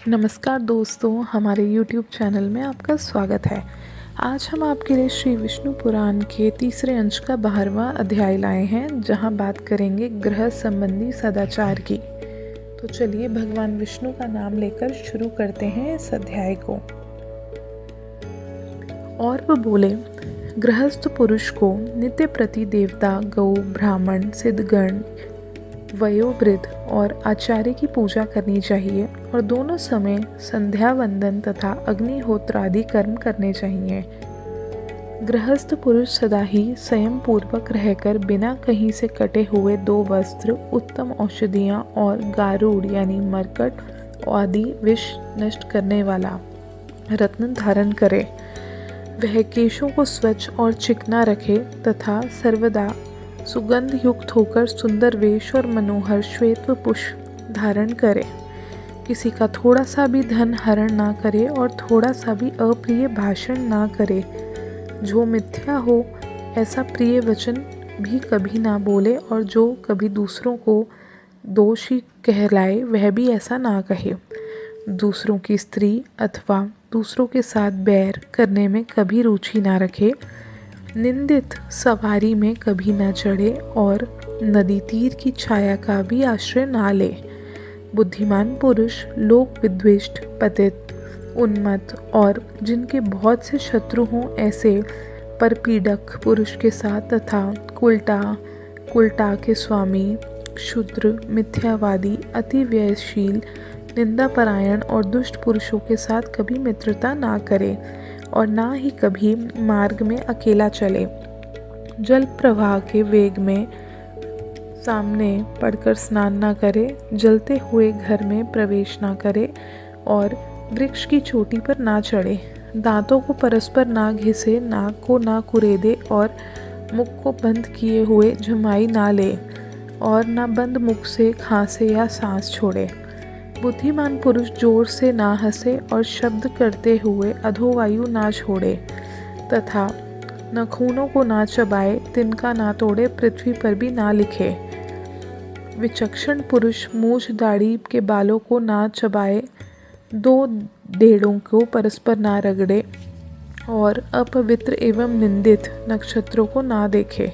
नमस्कार दोस्तों, हमारे YouTube चैनल में आपका स्वागत है। आज हम आपके लिए श्री विष्णु पुराण के तीसरे अंश का 12वां अध्याय लाए हैं, जहां बात करेंगे ग्रह संबंधी सदाचार की। तो चलिए भगवान विष्णु का नाम लेकर शुरू करते हैं इस अध्याय को। और वो बोले, गृहस्थ पुरुष को नित्य प्रति देवता, गौ, ब्राह्मण, सिद्धगण, वयोवृद्ध और आचार्य की पूजा करनी चाहिए और दोनों समय संध्या वंदन तथा अग्निहोत्र आदि कर्म करने चाहिए। गृहस्थ पुरुष सदा ही संयम पूर्वक रहकर बिना कहीं से कटे हुए 2 वस्त्र, उत्तम औषधियाँ और गारूड़ यानी मरकट आदि विष नष्ट करने वाला रत्न धारण करे। वह केशों को स्वच्छ और चिकना रखे तथा सर्वदा सुगंध युक्त होकर सुंदर वेश और मनोहर श्वेत पुष्प धारण करे। किसी का थोड़ा सा भी धन हरण ना करे और थोड़ा सा भी अप्रिय भाषण ना करे। जो मिथ्या हो ऐसा प्रिय वचन भी कभी ना बोले और जो कभी दूसरों को दोषी कहलाए वह भी ऐसा ना कहे। दूसरों की स्त्री अथवा दूसरों के साथ बैर करने में कभी रुचि ना रखे। निंदित सवारी में कभी न चढ़े और नदी तीर की छाया का भी आश्रय ना ले। बुद्धिमान पुरुष लोक विद्वेष्ट, पतित, उन्मत्त और जिनके बहुत से शत्रु हों ऐसे परपीड़क पुरुष के साथ तथा कुलटा के स्वामी, शूद्र, मिथ्यावादी, अति व्ययशील, निंदापरायण और दुष्ट पुरुषों के साथ कभी मित्रता ना करे और ना ही कभी मार्ग में अकेला चले। जल प्रवाह के वेग में सामने पड़कर स्नान ना करे, जलते हुए घर में प्रवेश ना करे और वृक्ष की चोटी पर ना चढ़े। दांतों को परस्पर ना घिसे, नाक को ना कुरेदे और मुख को बंद किए हुए झमाई ना ले और ना बंद मुख से खांसे या सांस छोड़े। बुद्धिमान पुरुष जोर से ना हंसे और शब्द करते हुए अधोवायु ना छोड़े तथा नखूनों को ना चबाए, तिनका ना तोड़े, पृथ्वी पर भी ना लिखे। विचक्षण पुरुष मूछ दाढ़ी के बालों को ना चबाए, 2 डेड़ों को परस्पर ना रगड़े और अपवित्र एवं निंदित नक्षत्रों को ना देखे।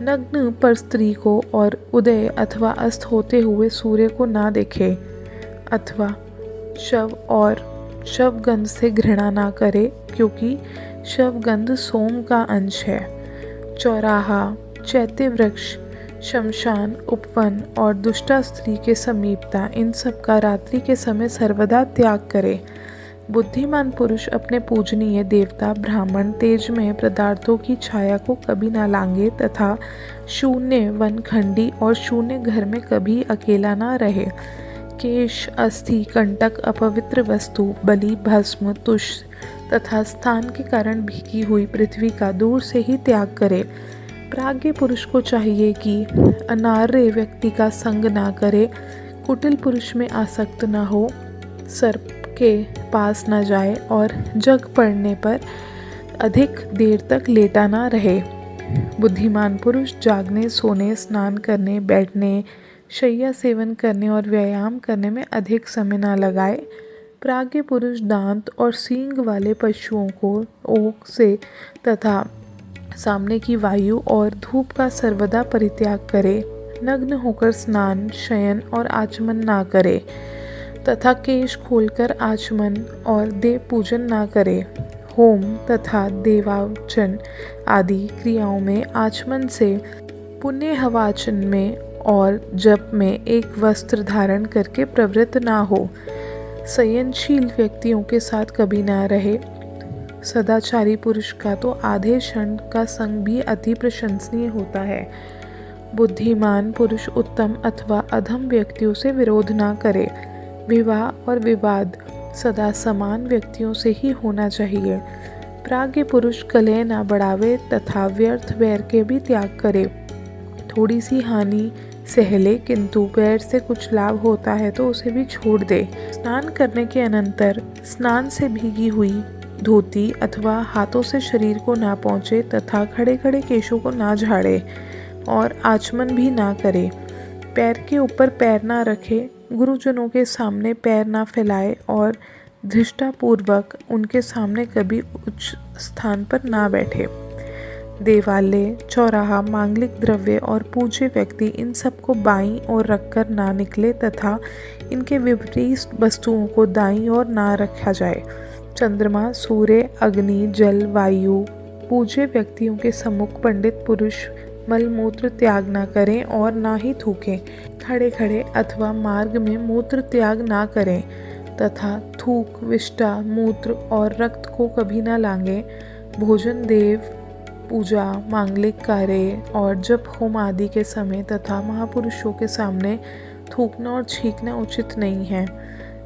नग्न पर स्त्री को और उदय अथवा अस्त होते हुए सूर्य को ना देखे अथवा शवगंध से घृणा ना करे, क्योंकि शवगंध सोम का अंश है। चौराहा, चैत्य वृक्ष, शमशान, उपवन और दुष्टा स्त्री के समीपता, इन सब का रात्रि के समय सर्वदा त्याग करे। बुद्धिमान पुरुष अपने पूजनीय देवता, ब्राह्मण, तेजमय पदार्थों की छाया को कभी ना लांगे तथा शून्य वनखंडी और शून्य घर में कभी अकेला ना रहे। केश, अस्थि, कंटक, अपवित्र वस्तु, बलि, भस्म, तुष तथा स्थान के कारण भीगी हुई पृथ्वी का दूर से ही त्याग करे। प्राज्ञ पुरुष को चाहिए कि अनार्य व्यक्ति का संग ना करे, कुटिल पुरुष में आसक्त ना हो, सर्प के पास न जाए और जग पड़ने पर अधिक देर तक लेटा ना रहे। बुद्धिमान पुरुष जागने, सोने, स्नान करने, बैठने, शैया सेवन करने और व्यायाम करने में अधिक समय ना लगाए। प्राज्ञ पुरुष दांत और सींग वाले पशुओं को ओक से तथा सामने की वायु और धूप का सर्वदा परित्याग करे। नग्न होकर स्नान, शयन और आचमन ना करे तथा केश खोलकर आचमन और देव पूजन ना करे। होम तथा देवार्चन आदि क्रियाओं में आचमन से, पुण्य हवाचन में और जप में एक वस्त्र धारण करके प्रवृत्त ना हो। संयमशील व्यक्तियों के साथ कभी ना रहे। सदाचारी पुरुष का तो आधे क्षण का संग भी अति प्रशंसनीय होता है। बुद्धिमान पुरुष उत्तम अथवा अधम व्यक्तियों से विरोध ना करे। विवाह और विवाद सदा समान व्यक्तियों से ही होना चाहिए। प्राज्ञ पुरुष कलह ना बढ़ावे तथा व्यर्थ वैर के भी त्याग करे। थोड़ी सी हानि सहले, किंतु वैर से कुछ लाभ होता है तो उसे भी छोड़ दे। स्नान करने के अनंतर स्नान से भीगी हुई धोती अथवा हाथों से शरीर को ना पहुँचे तथा खड़े खड़े केशों को ना झाड़े और आचमन भी ना करे। पैर के ऊपर पैर ना रखे, गुरुजनों के सामने पैर ना फैलाए और धृष्टापूर्वक उनके सामने कभी उच्च स्थान पर ना बैठे। देवालय, चौराहा, मांगलिक द्रव्य और पूज्य व्यक्ति इन सबको बाईं ओर रखकर ना निकले तथा इनके विपरीत वस्तुओं को दाईं ओर ना रखा जाए। चंद्रमा, सूर्य, अग्नि, जल, वायु, पूज्य व्यक्तियों के सम्मुख पंडित पुरुष मलमूत्र त्याग ना करें और ना ही थूकें। खड़े खड़े अथवा मार्ग में मूत्र त्याग ना करें तथा थूक, विष्टा, मूत्र और रक्त को कभी ना लांघें। भोजन, देव पूजा, मांगलिक कार्य और जप होम आदि के समय तथा महापुरुषों के सामने थूकना और छींकना उचित नहीं है।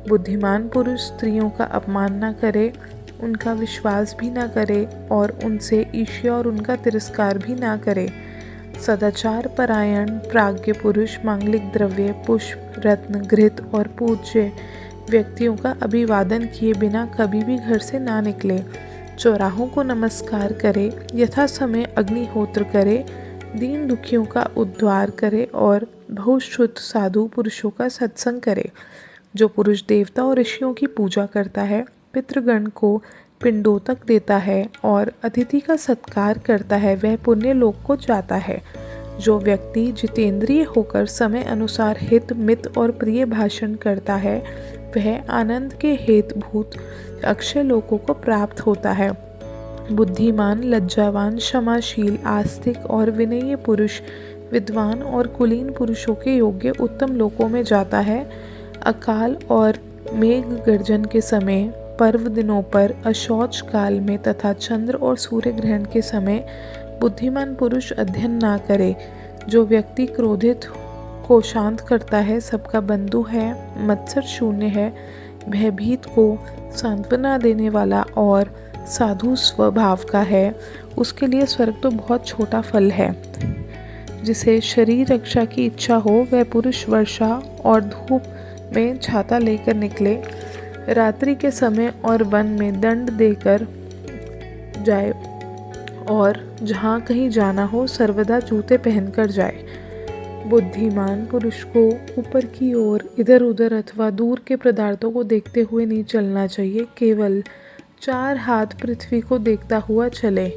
बुद्धिमान पुरुष स्त्रियों का अपमान न करे, उनका विश्वास भी ना करे और उनसे ईर्ष्या और उनका तिरस्कार भी ना करे। सदाचार परायण प्राज्ञ पुरुष मांगलिक द्रव्य, पुष्प, रत्न, घृत और पूज्य व्यक्तियों का अभिवादन किए बिना कभी भी घर से ना निकले। चौराहों को नमस्कार करे, यथा समय अग्निहोत्र करे, दीन दुखियों का उद्धार करे और बहुत शुद्ध साधु पुरुषों का सत्संग करे। जो पुरुष देवता और ऋषियों की पूजा करता है, पितृगण को पिंडोतक देता है और अतिथि का सत्कार करता है, वह पुण्य लोक को जाता है। जो व्यक्ति जितेंद्रिय होकर समय अनुसार हित, मित और प्रिय भाषण करता है, वह आनंद के हेतुभूत अक्षय लोकों को प्राप्त होता है। बुद्धिमान, लज्जावान, क्षमाशील, आस्तिक और विनयी पुरुष विद्वान और कुलीन पुरुषों के योग्य उत्तम लोकों में जाता है। अकाल और मेघ गर्जन के समय, पर्व दिनों पर, अशौच काल में तथा चंद्र और सूर्य ग्रहण के समय बुद्धिमान पुरुष अध्ययन ना करे। जो व्यक्ति क्रोधित को शांत करता है, सबका बंधु है, मत्सर शून्य है, भयभीत को सांत्वना देने वाला और साधु स्वभाव का है, उसके लिए स्वर्ग तो बहुत छोटा फल है। जिसे शरीर रक्षा की इच्छा हो, वह पुरुष वर्षा और धूप में छाता लेकर निकले, रात्रि के समय और वन में दंड देकर जाए और जहाँ कहीं जाना हो सर्वदा जूते पहनकर जाए। बुद्धिमान पुरुष को ऊपर की ओर, इधर उधर अथवा दूर के पदार्थों को देखते हुए नहीं चलना चाहिए, केवल 4 हाथ पृथ्वी को देखता हुआ चले।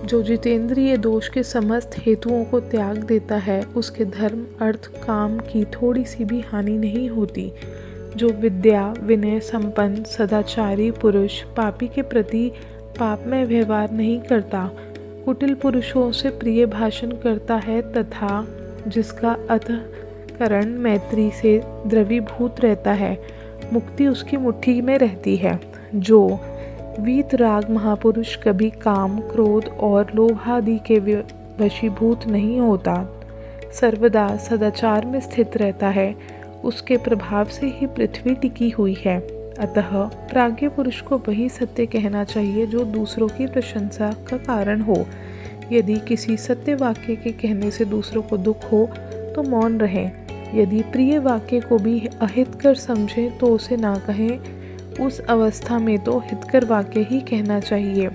जो जितेंद्रिय दोष के समस्त हेतुओं को त्याग देता है, उसके धर्म, अर्थ, काम की थोड़ी सी भी हानि नहीं होती। जो विद्या, विनय संपन्न, सदाचारी पुरुष पापी के प्रति पाप में व्यवहार नहीं करता, कुटिल पुरुषों से प्रिय भाषण करता है तथा जिसका अंतःकरण मैत्री से द्रवीभूत रहता है, मुक्ति उसकी मुट्ठी में रहती है। जो वीतराग महापुरुष कभी काम, क्रोध और लोभादि के वशीभूत नहीं होता, सर्वदा सदाचार में स्थित रहता है, उसके प्रभाव से ही पृथ्वी टिकी हुई है। अतः प्राज्ञ पुरुष को वही सत्य कहना चाहिए जो दूसरों की प्रशंसा का कारण हो। यदि किसी सत्य वाक्य के कहने से दूसरों को दुख हो तो मौन रहें। यदि प्रिय वाक्य को भी अहितकर समझें तो उसे ना कहें। उस अवस्था में तो हितकर वाक्य ही कहना चाहिए,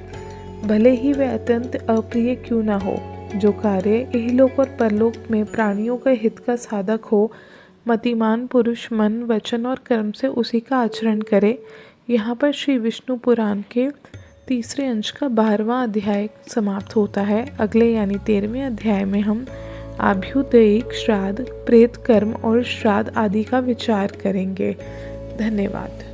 भले ही वह अत्यंत अप्रिय क्यों ना हो। जो कार्य इहलोक और परलोक में प्राणियों के हित का साधक हो, मतिमान पुरुष मन, वचन और कर्म से उसी का आचरण करे। यहाँ पर श्री विष्णु पुराण के 3रे अंश का 12वां अध्याय समाप्त होता है। अगले यानी 13वें अध्याय में हम आभ्युदयिक श्राद्ध, प्रेत कर्म और श्राद्ध आदि का विचार करेंगे। धन्यवाद।